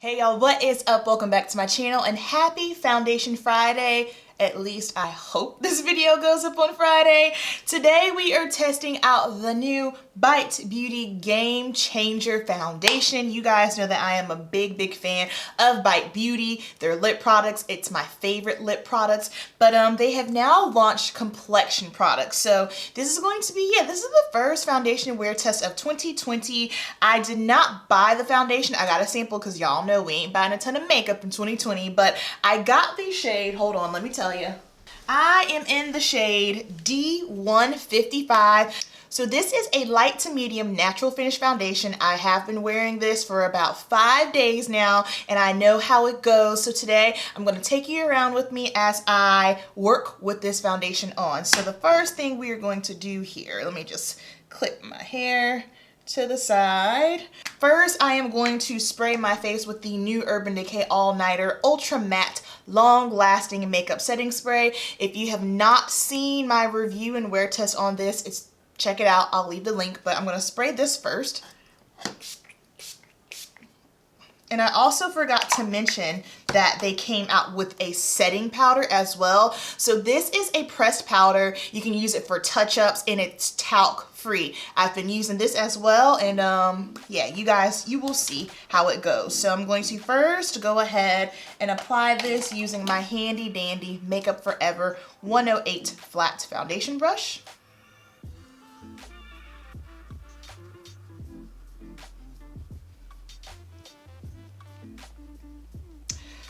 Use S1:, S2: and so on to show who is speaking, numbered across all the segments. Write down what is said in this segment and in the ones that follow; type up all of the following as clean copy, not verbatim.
S1: Hey y'all, what is up? Welcome back to my channel and happy Foundation Friday. At least I hope this video goes up on Friday. Today we are testing out the new Beauty Game Changer foundation. You guys know that I am a big fan of Beauty. Their lip products, it's my favorite lip products, but they have now launched complexion products. So this is going to be, this is the first foundation wear test of 2020. I did not buy the foundation. I got a sample because y'all know we ain't buying a ton of makeup in 2020, but I got the shade, hold on, let me tell you. I am in the shade D155. So this is a light to medium natural finish foundation. I have been wearing this for about 5 days now and I know how it goes. So today I'm going to take you around with me as I work with this foundation on. So the first thing we are going to do here, let me just clip my hair to the side. First, I am going to spray my face with the new Urban Decay All Nighter Ultra Matte Long Lasting Makeup Setting Spray. If you have not seen my review and wear test on this, check it out. I'll leave the link, but I'm going to spray this first. And I also forgot to mention that they came out with a setting powder as well. So this is a pressed powder. You can use it for touch-ups and it's talc free. I've been using this as well and yeah, you guys, you will see how it goes. So I'm going to first go ahead and apply this using my handy dandy Makeup Forever 108 flat foundation brush.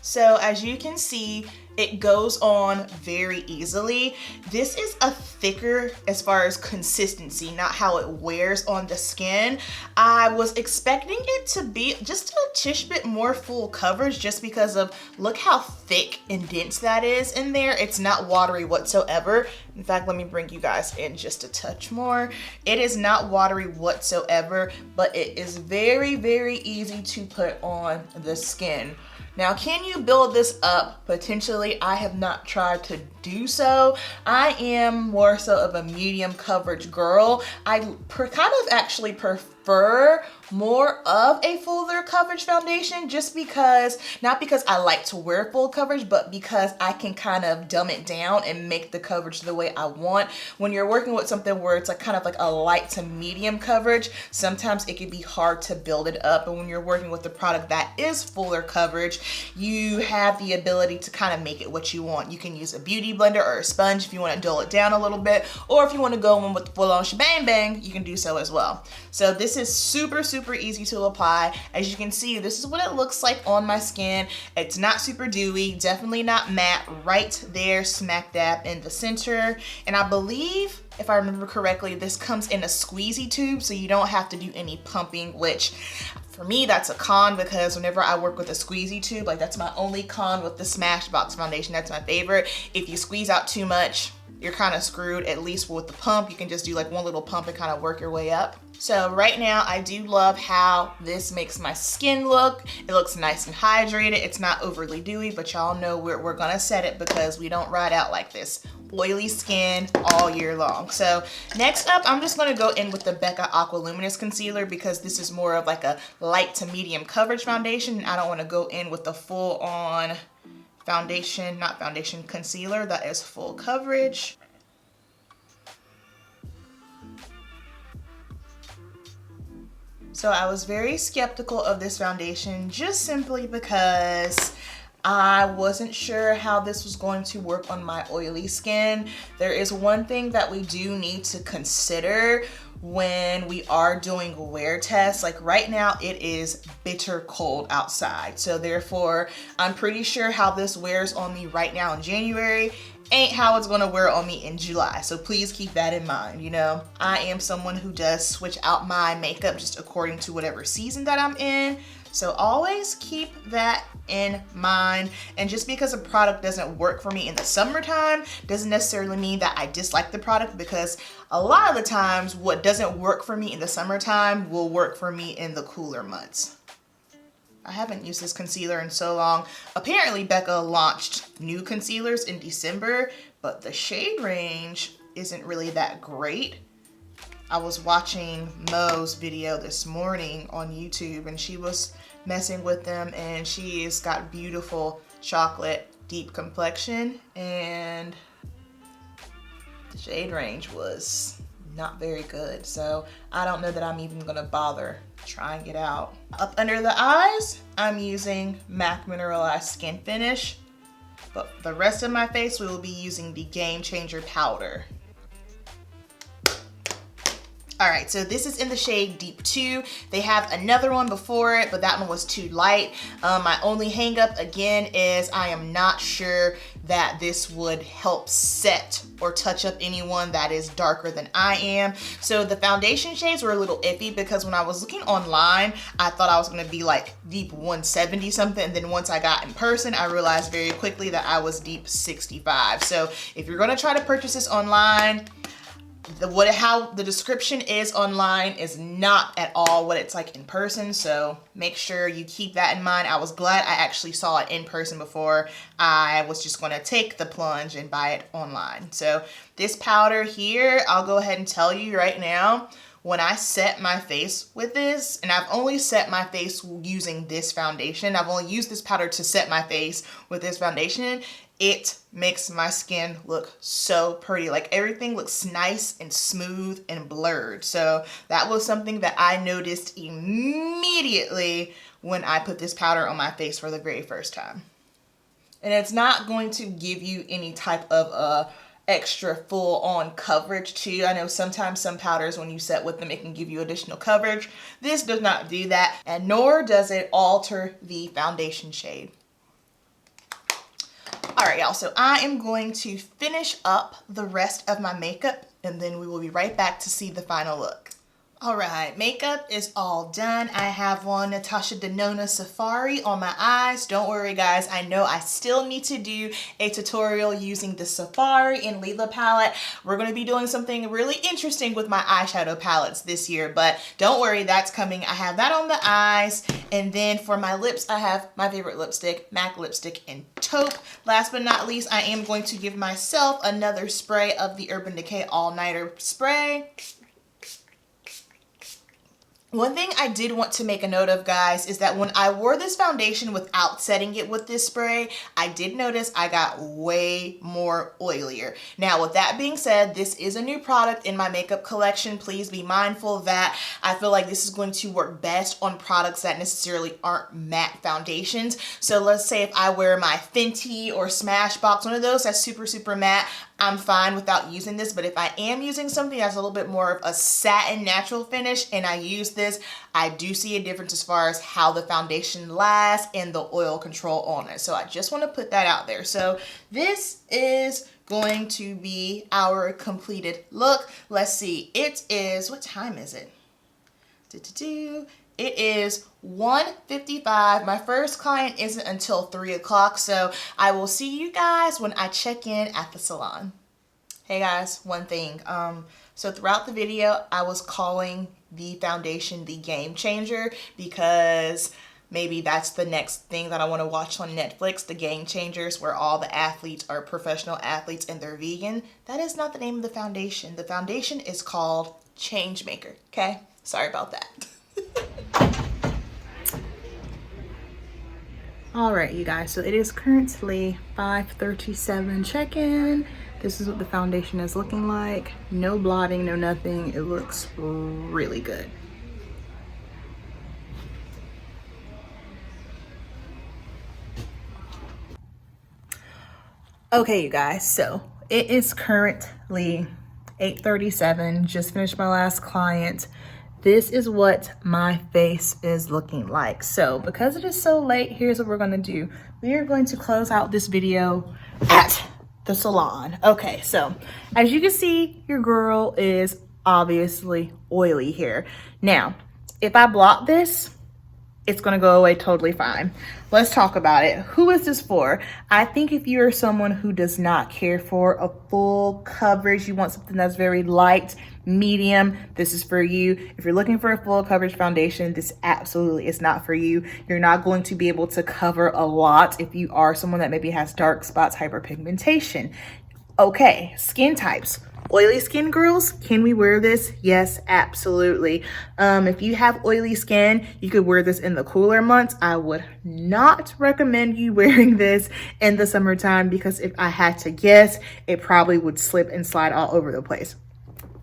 S1: So as you can see, it goes on very easily. This is a thicker as far as consistency, not how it wears on the skin. I was expecting it to be just a tish bit more full coverage just because of, look how thick and dense that is in there. It's not watery whatsoever. In fact, let me bring you guys in just a touch more. It is not watery whatsoever, but it is very easy to put on the skin. Now, can you build this up? Potentially. I have not tried to do so. I am more so of a medium coverage girl. I kind of actually prefer more of a fuller coverage foundation just because, not because I like to wear full coverage, but because I can kind of dumb it down and make the coverage the way I want. When you're working with something where it's like kind of like a light to medium coverage, sometimes it can be hard to build it up. And when you're working with a product that is fuller coverage, you have the ability to kind of make it what you want. You can use a beauty blender or a sponge if you want to dull it down a little bit, or if you want to go in with the full-on shebang bang, you can do so as well. So this is super easy to apply. As you can see, this is what it looks like on my skin. It's not super dewy, definitely not matte, right there smack dab in the center. And I believe, if I remember correctly, this comes in a squeezy tube, so you don't have to do any pumping, which for me, that's a con because whenever I work with a squeezy tube, like that's my only con with the Smashbox foundation. That's my favorite. If you squeeze out too much, you're kind of screwed. At least with the pump, you can just do like one little pump and kind of work your way up. So right now, I do love how this makes my skin look. It looks nice and hydrated. It's not overly dewy, but y'all know we're gonna set it because we don't ride out like this. Oily skin all year long. So next up, I'm just gonna go in with the Becca Aqua Luminous Concealer because this is more of like a light to medium coverage foundation. I don't wanna go in with the full on foundation, not foundation, concealer that is full coverage. So I was very skeptical of this foundation just simply because I wasn't sure how this was going to work on my oily skin. There is one thing that we do need to consider when we are doing wear tests. Like right now it is bitter cold outside. So therefore I'm pretty sure how this wears on me right now in January ain't how it's gonna wear on me in July. So please keep that in mind. You know, I am someone who does switch out my makeup just according to whatever season that I'm in. So always keep that in mind. And just because a product doesn't work for me in the summertime doesn't necessarily mean that I dislike the product, because a lot of the times what doesn't work for me in the summertime will work for me in the cooler months. I haven't used this concealer in so long. Apparently Becca launched new concealers in December, but the shade range isn't really that great. I was watching Mo's video this morning on YouTube, and she was messing with them, and she's got beautiful chocolate deep complexion, and the shade range was not very good. So I don't know that I'm even gonna bother trying it out. Up under the eyes, I'm using MAC Mineralized Skin Finish, but the rest of my face we will be using the Game Changer powder. All right, so this is in the shade Deep 2. They have another one before it, but that one was too light. My only hang up again is I am not sure that this would help set or touch up anyone that is darker than I am. So the foundation shades were a little iffy because when I was looking online, I thought I was gonna be like deep 170 something. And then once I got in person, I realized very quickly that I was deep 65. So if you're gonna try to purchase this online, how the description is online is not at all what it's like in person, so make sure you keep that in mind. I was glad I actually saw it in person before I was just going to take the plunge and buy it online. So this powder here, I'll go ahead and tell you right now, when I set my face with this, and I've only set my face using this foundation, I've only used this powder to set my face with this foundation, it makes my skin look so pretty. Like everything looks nice and smooth and blurred. So that was something that I noticed immediately when I put this powder on my face for the very first time. And it's not going to give you any type of extra full on coverage too. I know sometimes some powders, when you set with them, it can give you additional coverage. This does not do that, and nor does it alter the foundation shade. All right, y'all, so I am going to finish up the rest of my makeup, and then we will be right back to see the final look. All right, makeup is all done. I have on Natasha Denona Safari on my eyes. Don't worry, guys. I know I still need to do a tutorial using the Safari and Lila palette. We're going to be doing something really interesting with my eyeshadow palettes this year, but don't worry, that's coming. I have that on the eyes, and then for my lips, I have my favorite lipstick, MAC lipstick in Taupe. Last but not least, I am going to give myself another spray of the Urban Decay All Nighter spray. One thing I did want to make a note of, guys, is that when I wore this foundation without setting it with this spray, I did notice I got way more oilier. Now, with that being said, this is a new product in my makeup collection. Please be mindful that I feel like this is going to work best on products that necessarily aren't matte foundations. So let's say if I wear my Fenty or Smashbox, one of those that's super, super matte, I'm fine without using this. But if I am using something that's a little bit more of a satin natural finish and I use this, I do see a difference as far as how the foundation lasts and the oil control on it. So I just want to put that out there. So this is going to be our completed look. Let's see, it is, what time is it? It is 1:55. My first client isn't until 3 o'clock, so I will see you guys when I check in at the salon. Hey guys, one thing. So throughout the video, I was calling the foundation the Game Changer because maybe that's the next thing that I want to watch on Netflix, the Game Changers, where all the athletes are professional athletes and they're vegan. That is not the name of the foundation. The foundation is called Changemaker, okay? Sorry about that. All right, you guys, so it is currently 5:37 check-in. This is what the foundation is looking like. No blotting, no nothing. It looks really good. Okay, you guys, so it is currently 8:37. Just finished my last client. This is what my face is looking like. So because it is so late, here's what we're gonna do. We are going to close out this video at the salon. Okay, so as you can see, your girl is obviously oily here. Now, if I blot this, it's gonna go away totally fine. Let's talk about it. Who is this for? I think if you are someone who does not care for a full coverage, you want something that's very light, medium, this is for you. If you're looking for a full coverage foundation, this absolutely is not for you. You're not going to be able to cover a lot if you are someone that maybe has dark spots, hyperpigmentation. Okay, skin types. Oily skin girls, can we wear this? Yes, absolutely. If you have oily skin, you could wear this in the cooler months. I would not recommend you wearing this in the summertime because if I had to guess, it probably would slip and slide all over the place.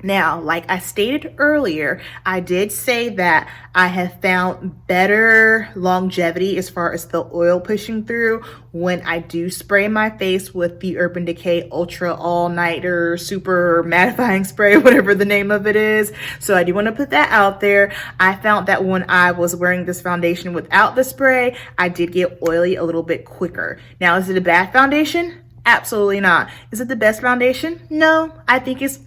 S1: Now, like I stated earlier, I did say that I have found better longevity as far as the oil pushing through when I do spray my face with the Urban Decay Ultra All-Nighter Super Mattifying Spray, whatever the name of it is. So I do want to put that out there. I found that when I was wearing this foundation without the spray, I did get oily a little bit quicker. Now, is it a bad foundation? Absolutely not. Is it the best foundation? No, I think it's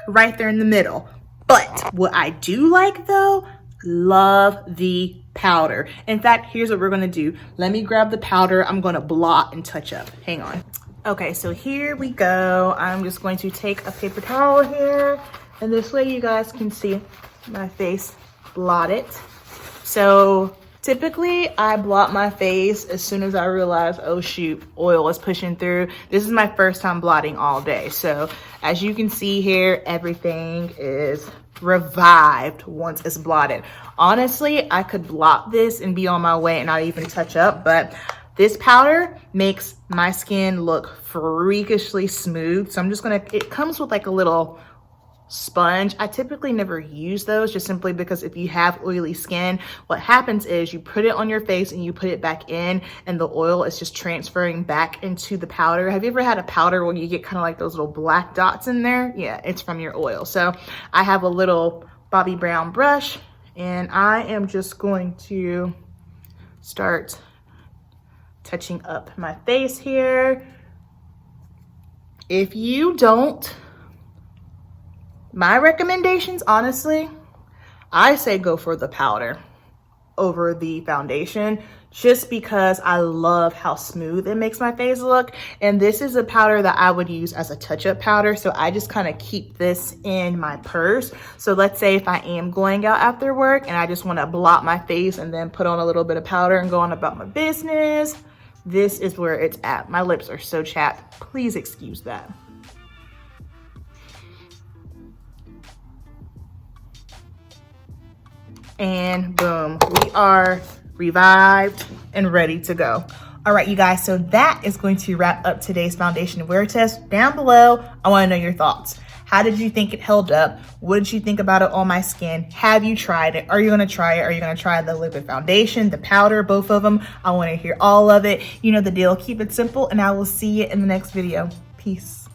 S1: right there in the middle. But what I do like though, love the powder. In fact, here's what we're gonna do. Let me grab the powder. I'm gonna blot and touch up. Hang on. Okay, so here we go. I'm just going to take a paper towel here, and this way you guys can see my face blotted. So typically, I blot my face as soon as I realize, oh shoot, oil is pushing through. This is my first time blotting all day. So as you can see here, everything is revived once it's blotted. Honestly, I could blot this and be on my way and not even touch up, but this powder makes my skin look freakishly smooth. So I'm just gonna, it comes with like a little sponge. I typically never use those just simply because if you have oily skin, what happens is you put it on your face and you put it back in and the oil is just transferring back into the powder. Have you ever had a powder where you get kind of like those little black dots in there? Yeah, it's from your oil. So I have a little Bobbi Brown brush and I am just going to start touching up my face here. If you don't, my recommendations, honestly, I say go for the powder over the foundation just because I love how smooth it makes my face look. And this is a powder that I would use as a touch-up powder. So I just kind of keep this in my purse. So let's say if I am going out after work and I just want to blot my face and then put on a little bit of powder and go on about my business, this is where it's at. My lips are so chapped. Please excuse that. And boom, we are revived and ready to go. All right, you guys, so that is going to wrap up today's foundation wear test. Down below, I want to know your thoughts. How did you think it held up? What did you think about it on my skin? Have you tried it? Are you going to try it? Are you going to try the liquid foundation, the powder, both of them? I want to hear all of it. You know the deal. Keep it simple, and I will see you in the next video. Peace.